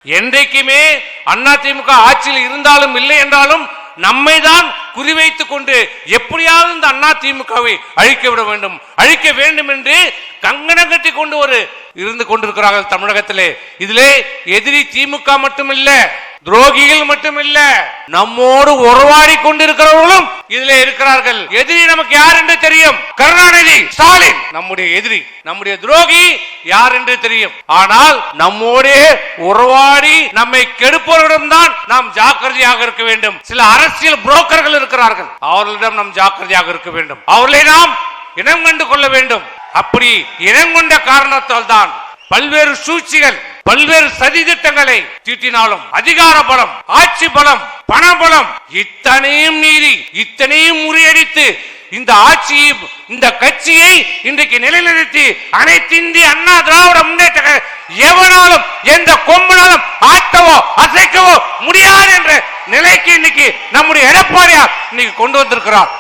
என்றைக்குமே அதிமுக ஆட்சியில் இருந்தாலும் இல்லை என்றாலும் நம்மை தான் குறிவைத்துக் கொண்டு எப்படியாவது இந்த அதிமுகவை அழிக்க வேண்டும் என்று கங்கணம் கட்டி கொண்டு இருந்து கொண்டிருக்கிறார்கள் தமிழகத்திலே. இதிலே எதிரி திமுக மட்டுமில்ல, துரோகிகள் மட்டுமில்ல, நம்மோடு உறவாடி கொண்டிருக்கிறவர்களும் இதிலே இருக்கிறார்கள். எதிரி நமக்கு யார் என்று தெரியும், கருணாநிதி ஸ்டாலின் நம்முடைய எதிரி, நம்முடைய துரோகி யார் என்று தெரியும். ஆனால் நம்மோடு உறவாடி நம்மை கெடுப்பவர்களிடம் தான் நாம் ஜாக்கிரதையாக இருக்க வேண்டும். சில அரசியல் புரோக்கர்கள் இருக்கிறார்கள், அவர்களிடம் நாம் ஜாக்கிரதையாக இருக்க வேண்டும். அவர்களை நாம் இனம் கண்டு கொள்ள வேண்டும். அப்படி இனம் கொண்ட காரணத்தால் தான் பல்வேறு சூழ்ச்சிகள், பல்வேறு சதி திட்டங்களை தீட்டினாலும் அதிகார பலம், ஆட்சி பலம், பண பலம் இத்தனையும் மீறி இத்தனையும் முறியடித்து இந்த ஆட்சியை, இந்த கட்சியை இன்றைக்கு நிலைநிறுத்தி அனைத்து இந்திய அண்ணா திராவிட முன்னேற்ற எவனாலும் எந்த கொம்பனாலும் ஆட்டவோ அசைக்கவோ முடியாது என்ற நிலைக்கு இன்னைக்கு நம்முடைய எடப்பாடியார் இன்னைக்கு கொண்டு வந்திருக்கிறார்.